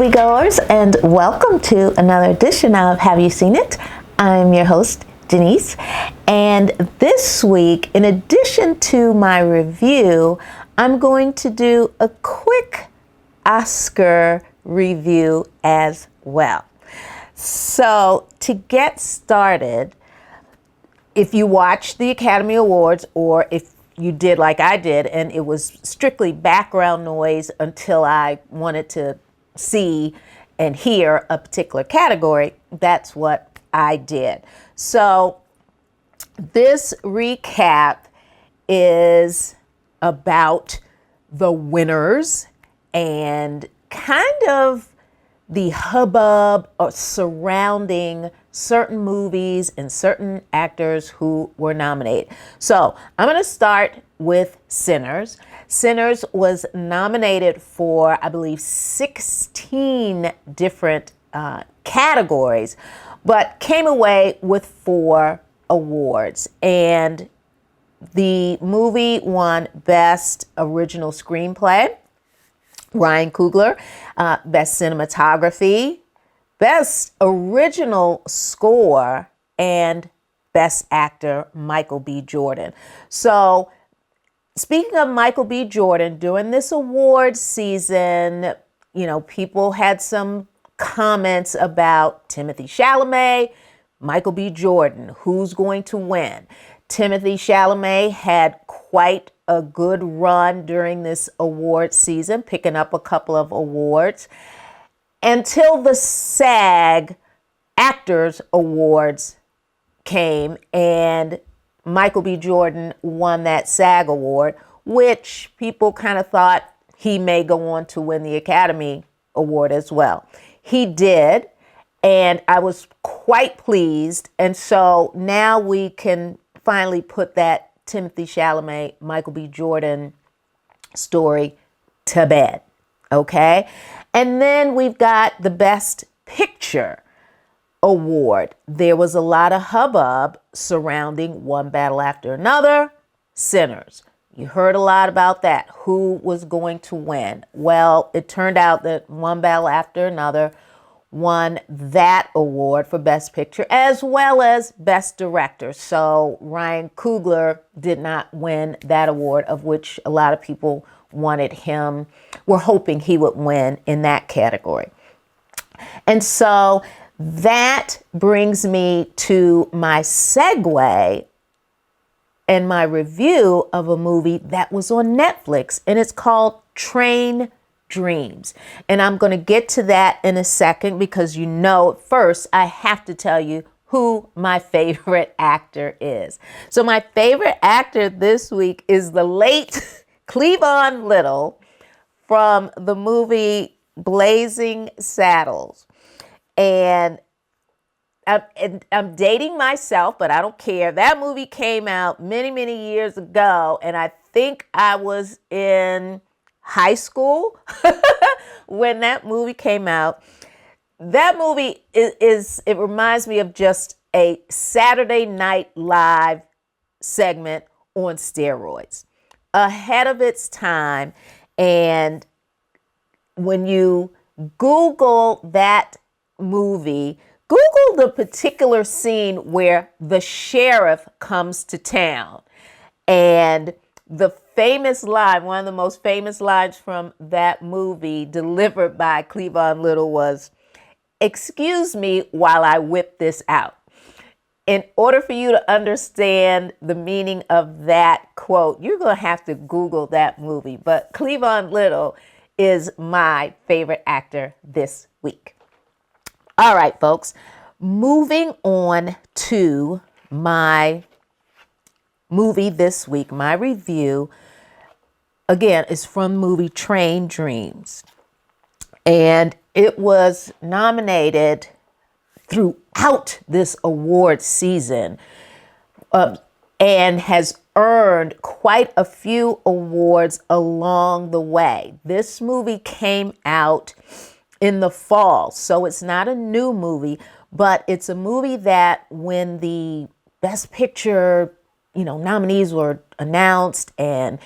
moviegoers, and welcome to another edition of Have You Seen It? I'm your host, Denise, and this week, in addition to my review, I'm going to do a quick Oscar review as well. So, to get started, if you watched the Academy Awards, or if you did like I did, and it was strictly background noise until I wanted to see and hear a particular category, that's what I did. So this recap is about the winners and kind of the hubbub surrounding certain movies and certain actors who were nominated. So I'm going to start with Sinners. Sinners was nominated for, I believe, 16 different categories, but came away with 4 awards. And the movie won Best Original Screenplay, Ryan Coogler, Best Cinematography, Best Original Score, and Best Actor, Michael B. Jordan. So, speaking of Michael B. Jordan, during this award season, people had some comments about Timothée Chalamet, Michael B. Jordan, who's going to win. Timothée Chalamet had quite a good run during this award season, picking up a couple of awards, until the SAG Actors Awards came and Michael B. Jordan won that SAG award, which people kind of thought he may go on to win the Academy Award as well. He did, and I was quite pleased. And so now we can finally put that Timothée Chalamet, Michael B. Jordan story to bed. Okay? And then we've got the Best Picture Award. There was a lot of hubbub surrounding One Battle After Another, Sinners. You heard a lot about that. Who was going to win? Well, it turned out that One Battle After Another won that award for Best Picture as well as Best Director. So Ryan Coogler did not win that award, of which a lot of people were hoping he would win in that category. And so that brings me to my segue and my review of a movie that was on Netflix, and it's called Train Dreams. And I'm going to get to that in a second because first I have to tell you who my favorite actor is. So my favorite actor this week is the late Cleavon Little from the movie Blazing Saddles. And I'm dating myself, but I don't care. That movie came out many, many years ago, and I think I was in high school when that movie came out. That movie it reminds me of just a Saturday Night Live segment on steroids, ahead of its time. And when you Google that movie, Google the particular scene where the sheriff comes to town. And the famous line, one of the most famous lines from that movie delivered by Cleavon Little was, "Excuse me while I whip this out." In order for you to understand the meaning of that quote, you're going to have to Google that movie. But Cleavon Little is my favorite actor this week. All right, folks, moving on to my movie this week. My review, again, is from the movie Train Dreams. And it was nominated throughout this award season and has earned quite a few awards along the way. This movie came out in the fall, so it's not a new movie, but it's a movie that when the Best Picture, nominees were announced and,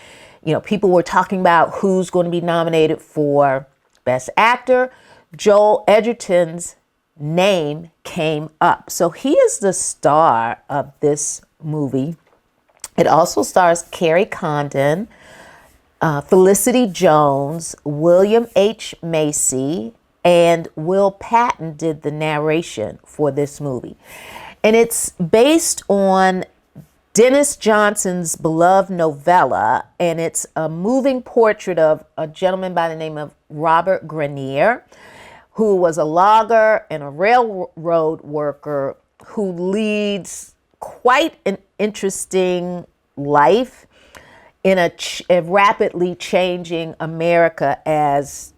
people were talking about who's going to be nominated for Best Actor, Joel Edgerton's name came up. So he is the star of this movie. It also stars Carrie Condon, Felicity Jones, William H. Macy, and Will Patton did the narration for this movie. And it's based on Dennis Johnson's beloved novella, and it's a moving portrait of a gentleman by the name of Robert Grenier, who was a logger and a railroad worker who leads quite an interesting life in a rapidly changing America as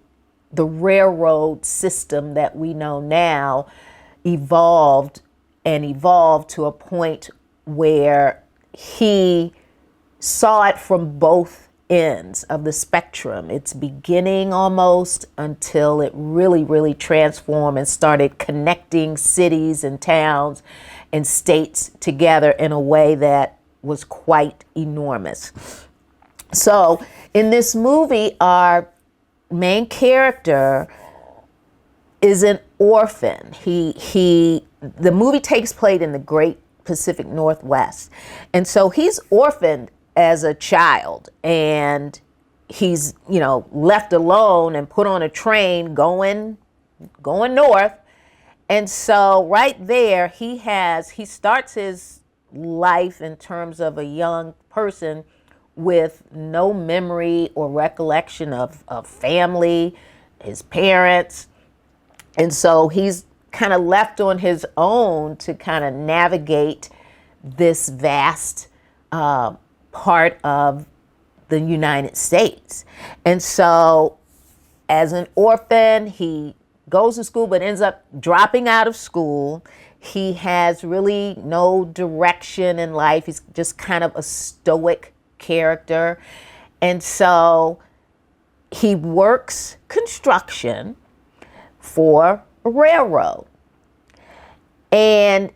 the railroad system that we know now evolved to a point where he saw it from both ends of the spectrum. Its beginning almost until it really, really transformed and started connecting cities and towns and states together in a way that was quite enormous. So in this movie, our main character is an orphan. The movie takes place in the Great Pacific Northwest. And so he's orphaned as a child, and he's, left alone and put on a train going north. And so right there he starts his life in terms of a young person with no memory or recollection of family, his parents. And so he's kind of left on his own to kind of navigate this vast part of the United States. And so as an orphan, he goes to school but ends up dropping out of school. He has really no direction in life. He's just kind of a stoic character. And so he works construction for a railroad. And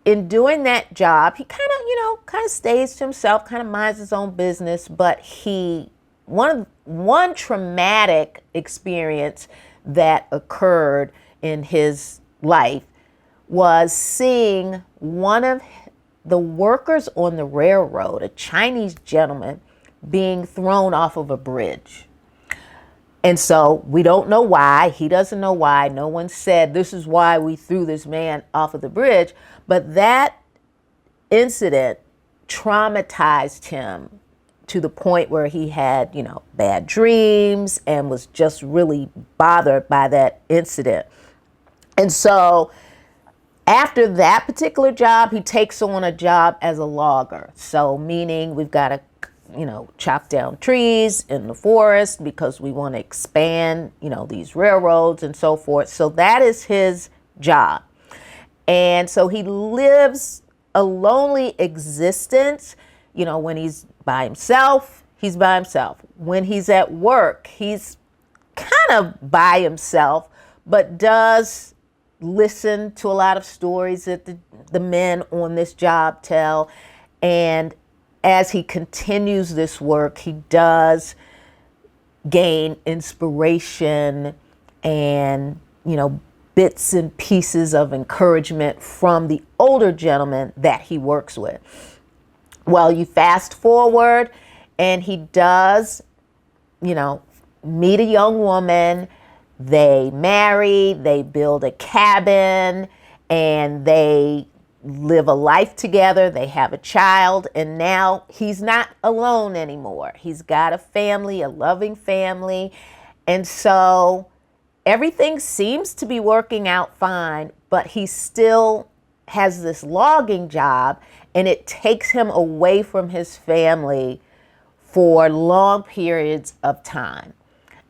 in doing that job, he kind of stays to himself, kind of minds his own business. But one traumatic experience that occurred in his life was seeing one of the workers on the railroad, a Chinese gentleman, being thrown off of a bridge. And so we don't know why. He doesn't know why. No one said this is why we threw this man off of the bridge. But that incident traumatized him to the point where he had, bad dreams and was just really bothered by that incident. And so after that particular job, he takes on a job as a logger. So meaning we've got to, chop down trees in the forest because we want to expand, these railroads and so forth. So that is his job. And so he lives a lonely existence. When he's by himself, he's by himself. When he's at work, he's kind of by himself, but does listen to a lot of stories that the men on this job tell. And as he continues this work, he does gain inspiration and, bits and pieces of encouragement from the older gentleman that he works with. Well, you fast forward and he does, meet a young woman. They marry, they build a cabin, and they live a life together. They have a child, and now he's not alone anymore. He's got a family, a loving family. And so everything seems to be working out fine, but he still has this logging job, and it takes him away from his family for long periods of time.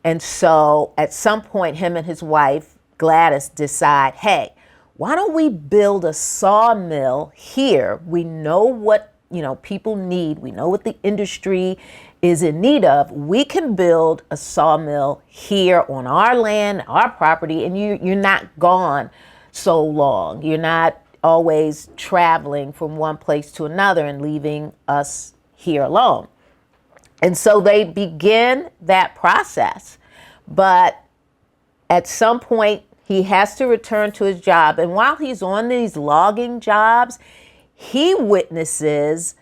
And so at some point, him and his wife, Gladys, decide, hey, why don't we build a sawmill here? We know what, people need. We know what the industry is in need of. We can build a sawmill here on our land, our property, and you're not gone so long. You're not always traveling from one place to another and leaving us here alone. And so they begin that process. But At some point, he has to return to his job. And while he's on these logging jobs, he witnesses,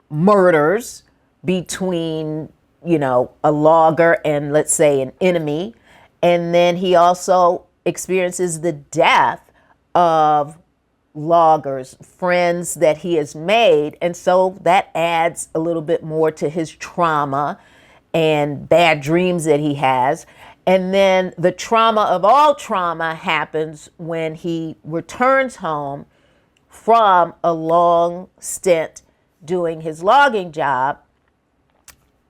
murders between, a logger and, let's say, an enemy. And then he also experiences the death of loggers, friends that he has made. And so that adds a little bit more to his trauma and bad dreams that he has. And then the trauma of all trauma happens when he returns home from a long stint doing his logging job.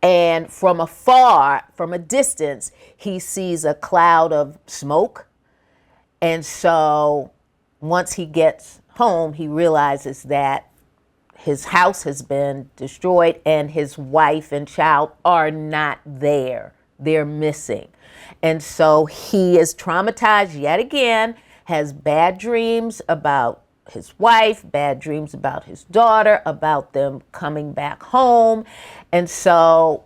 And from afar, from a distance, he sees a cloud of smoke. And so once he gets home, he realizes that his house has been destroyed and his wife and child are not there. They're missing. And so he is traumatized yet again, has bad dreams about his wife, bad dreams about his daughter, about them coming back home. And so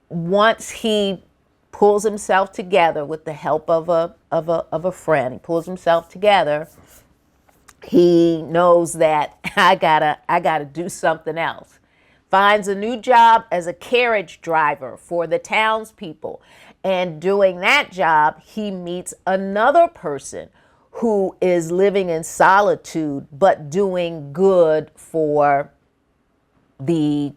once he pulls himself together with the help of a friend, he pulls himself together, he knows that I gotta do something else. Finds a new job as a carriage driver for the townspeople. And doing that job, he meets another person who is living in solitude, but doing good for the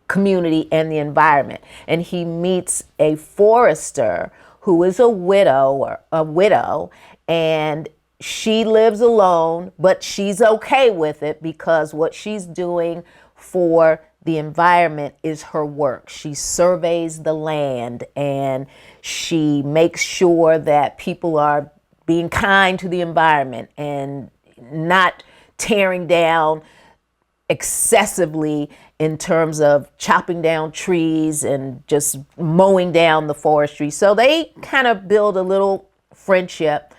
community and the environment. And he meets a forester who is a widow, and she lives alone, but she's okay with it because what she's doing for the environment is her work. She surveys the land and she makes sure that people are being kind to the environment and not tearing down excessively in terms of chopping down trees and just mowing down the forestry. So they kind of build a little friendship,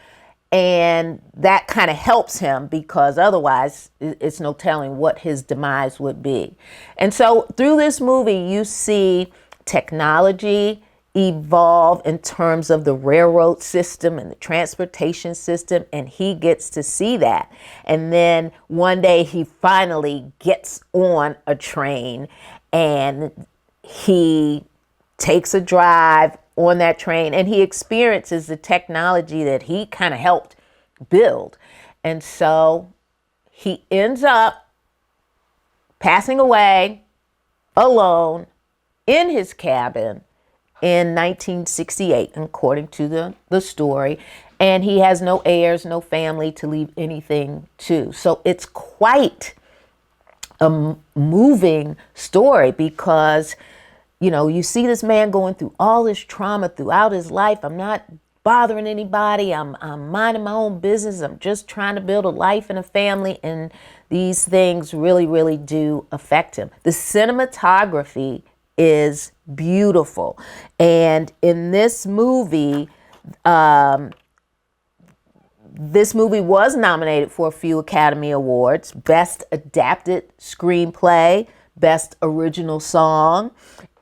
and that kind of helps him because otherwise it's no telling what his demise would be. And so through this movie, you see technology evolve in terms of the railroad system and the transportation system, and he gets to see that. And then one day he finally gets on a train and he takes a drive on that train and he experiences the technology that he kind of helped build. And so he ends up passing away alone in his cabin in 1968, according to the story. And he has no heirs, no family to leave anything to. So it's quite a moving story because, you see this man going through all this trauma throughout his life. I'm not bothering anybody. I'm minding my own business. I'm just trying to build a life and a family. And these things really, really do affect him. The cinematography is beautiful. And in this movie was nominated for a few Academy Awards: Best Adapted Screenplay, Best Original Song,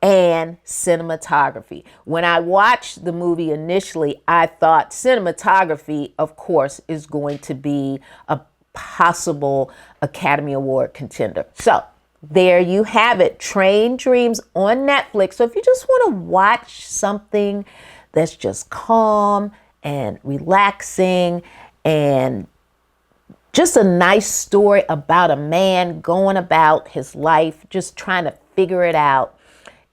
and Cinematography. When I watched the movie initially, I thought cinematography, of course, is going to be a possible Academy Award contender. So there you have it, Train Dreams on Netflix. So if you just want to watch something that's just calm and relaxing and just a nice story about a man going about his life, just trying to figure it out,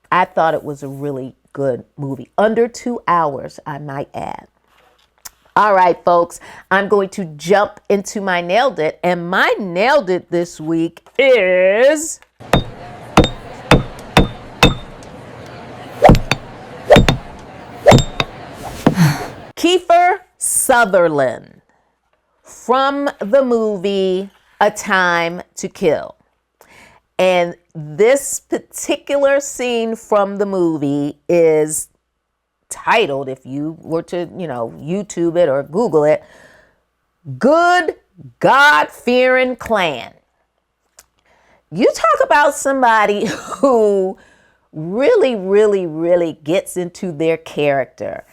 I thought it was a really good movie. Under 2 hours, I might add. All right, folks, I'm going to jump into my Nailed It. And my Nailed It this week is Kiefer Sutherland from the movie A Time to Kill. And this particular scene from the movie is titled, if you were to, YouTube it or Google it, Good God-Fearing Clan. You talk about somebody who really, really, really gets into their character.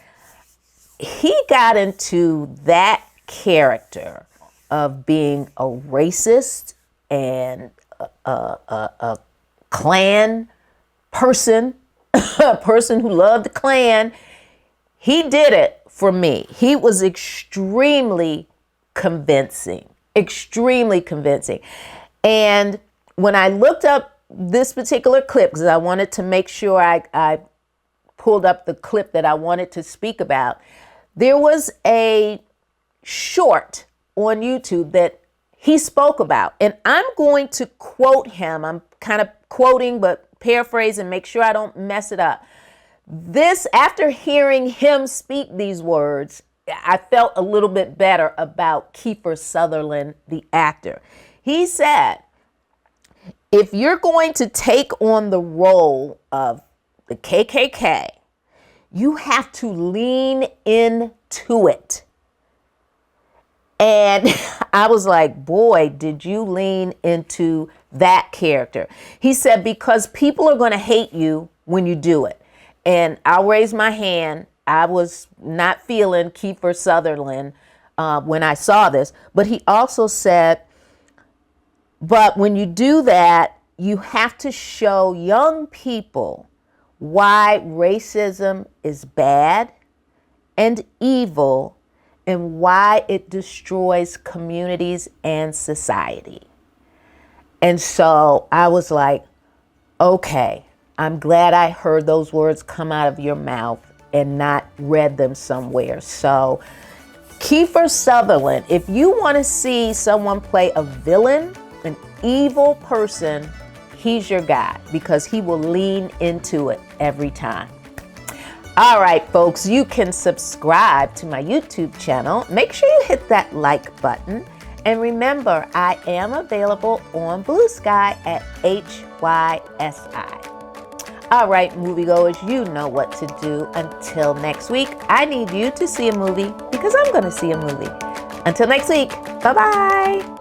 he got into that character of being a racist and a Klan person, a person who loved the Klan. He did it for me. He was extremely convincing, extremely convincing. And when I looked up this particular clip, because I wanted to make sure I pulled up the clip that I wanted to speak about, there was a short on YouTube that he spoke about. And I'm going to quote him. I'm kind of quoting, but paraphrasing, make sure I don't mess it up. This, after hearing him speak these words, I felt a little bit better about Kiefer Sutherland, the actor. He said, if you're going to take on the role of the KKK, you have to lean into it. And I was like, boy, did you lean into that character. He said, because people are going to hate you when you do it. And I'll raise my hand. I was not feeling Kiefer Sutherland when I saw this. But he also said, but when you do that, you have to show young people why racism is bad and evil and why it destroys communities and society. And so I was like, okay, I'm glad I heard those words come out of your mouth and not read them somewhere. So Kiefer Sutherland, if you want to see someone play a villain, an evil person, he's your guy, because he will lean into it every time. All right, folks, you can subscribe to my YouTube channel. Make sure you hit that like button. And remember, I am available on BlueSky at HYSI. All right, moviegoers, you know what to do. Until next week, I need you to see a movie because I'm going to see a movie. Until next week, bye-bye.